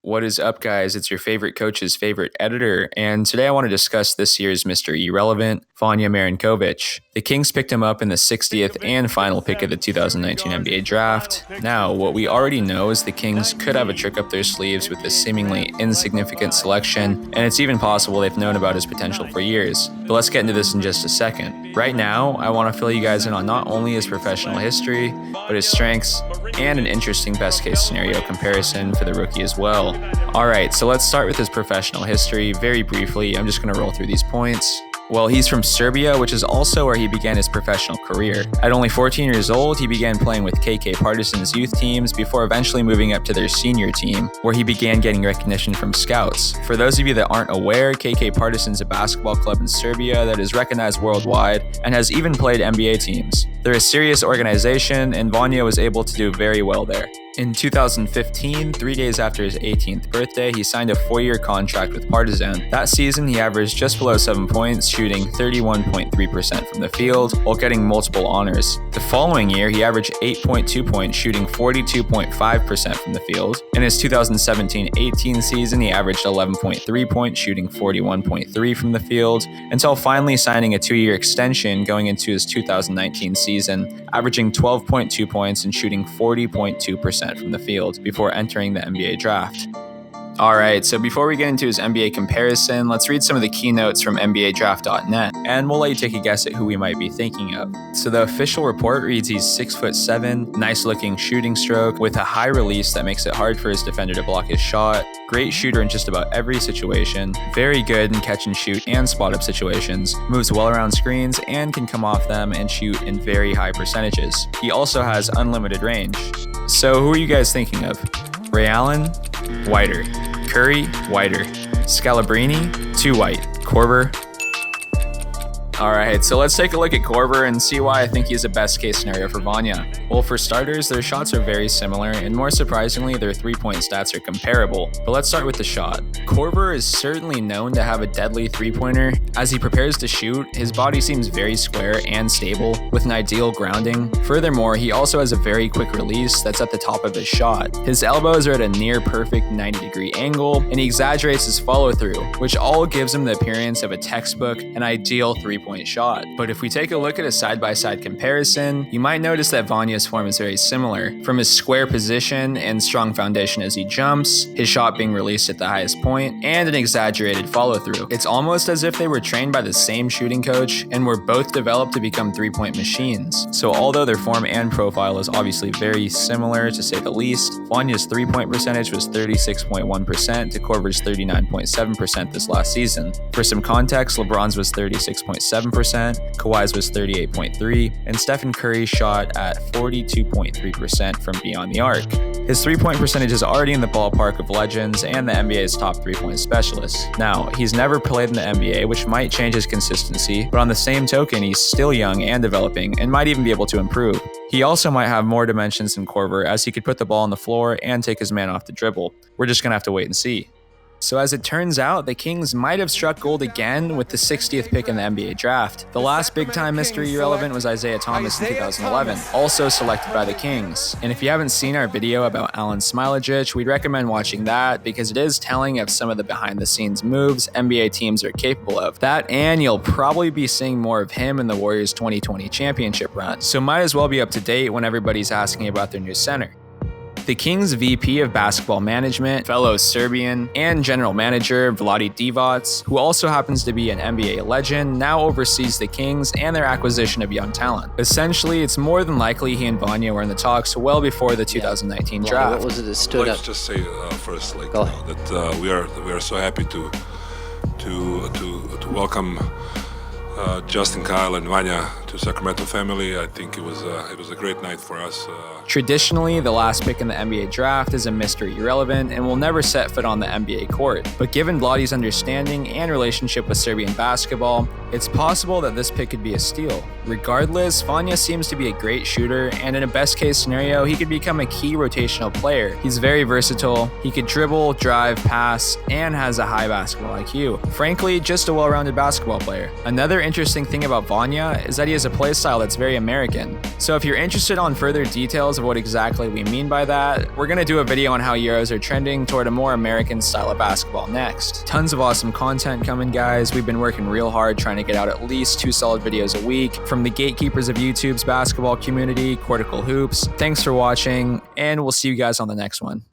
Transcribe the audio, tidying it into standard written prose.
What is up, guys? It's your favorite coach's favorite editor, and today I want to discuss this year's Mr. Irrelevant, Vanja Marinkovich. The Kings picked him up in the 60th and final pick of the 2019 NBA draft. Now, what we already know is the Kings could have a trick up their sleeves with this seemingly insignificant selection, and it's even possible they've known about his potential for years. But let's get into this in just a second. Right now, I want to fill you guys in on not only his professional history, but his strengths, and an interesting best-case scenario comparison for the rookie as well. Alright, so let's start with his professional history very briefly. I'm just going to roll through these points. Well, he's from Serbia, which is also where he began his professional career. At only 14 years old, he began playing with Partizan's youth teams before eventually moving up to their senior team, where he began getting recognition from scouts. For those of you that aren't aware, Partizan's a basketball club in Serbia that is recognized worldwide and has even played NBA teams. They're a serious organization, and Vanja was able to do very well there. In 2015, 3 days after his 18th birthday, he signed a 4-year contract with Partizan. That season, he averaged just below 7 points, shooting 31.3% from the field, while getting multiple honors. The following year, he averaged 8.2 points, shooting 42.5% from the field. In his 2017-18 season, he averaged 11.3 points, shooting 41.3% from the field, until finally signing a 2-year extension going into his 2019 season, averaging 12.2 points and shooting 40.2% from the field before entering the NBA draft. Alright, so before we get into his NBA comparison, let's read some of the keynotes from NBADraft.net, and we'll let you take a guess at who we might be thinking of. So the official report reads he's 6'7", nice looking shooting stroke with a high release that makes it hard for his defender to block his shot, great shooter in just about every situation, very good in catch and shoot and spot up situations, moves well around screens and can come off them and shoot in very high percentages. He also has unlimited range. So who are you guys thinking of? Ray Allen? Whiter. Curry? Whiter. Scalabrine? Too white. Korver? Alright, so let's take a look at Korver and see why I think he's a best case scenario for Vanja. Well, for starters, their shots are very similar, and more surprisingly, their 3-point stats are comparable. But let's start with the shot. Korver is certainly known to have a deadly 3-pointer. As he prepares to shoot, his body seems very square and stable, with an ideal grounding. Furthermore, he also has a very quick release that's at the top of his shot. His elbows are at a near perfect 90-degree angle, and he exaggerates his follow-through, which all gives him the appearance of a textbook and ideal 3-point shot. But if we take a look at a side-by-side comparison, you might notice that Vanja's form is very similar. From his square position and strong foundation as he jumps, his shot being released at the highest point, and an exaggerated follow-through. It's almost as if they were trained by the same shooting coach and were both developed to become 3-point machines. So although their form and profile is obviously very similar to say the least, Vanja's 3-point percentage was 36.1% to Korver's 39.7% this last season. For some context, LeBron's was 36.7%, Kawhi's was 38.3%, and Stephen Curry shot at 42.3% from beyond the arc. His 3-point percentage is already in the ballpark of legends and the NBA's top 3-point specialists. Now, he's never played in the NBA, which might change his consistency, but on the same token, he's still young and developing and might even be able to improve. He also might have more dimensions than Korver, as he could put the ball on the floor and take his man off the dribble. We're just gonna have to wait and see. So as it turns out, the Kings might have struck gold again with the 60th pick in the NBA draft. The last big-time Mr. Irrelevant was Isaiah Thomas in 2011, also selected by the Kings. And if you haven't seen our video about Alen Smailagic, we'd recommend watching that because it is telling of some of the behind-the-scenes moves NBA teams are capable of. That, and you'll probably be seeing more of him in the Warriors' 2020 championship run. So might as well be up to date when everybody's asking about their new center. The Kings' VP of Basketball Management, fellow Serbian, and General Manager Vlade Divac, who also happens to be an NBA legend, now oversees the Kings and their acquisition of young talent. Essentially, it's more than likely he and Vanja were in the talks well before the 2019 draft. What was it that stood up? Let's just say first, that we are so happy to welcome Justin, Kyle, and Vanja to Sacramento family. I think it was a great night for us. Traditionally, the last pick in the NBA draft is a Mr. Irrelevant and will never set foot on the NBA court. But given Vlade's understanding and relationship with Serbian basketball, it's possible that this pick could be a steal. Regardless, Vanja seems to be a great shooter, and in a best-case scenario, he could become a key rotational player. He's very versatile, he could dribble, drive, pass, and has a high basketball IQ. Frankly, just a well-rounded basketball player. Another interesting thing about Vanja is that he has a playstyle that's very American. So if you're interested on further details of what exactly we mean by that, we're going to do a video on how Euros are trending toward a more American style of basketball next. Tons of awesome content coming, guys. We've been working real hard trying to get out at least 2 solid videos a week from the gatekeepers of YouTube's basketball community, Courtical Hoops. Thanks for watching, and we'll see you guys on the next one.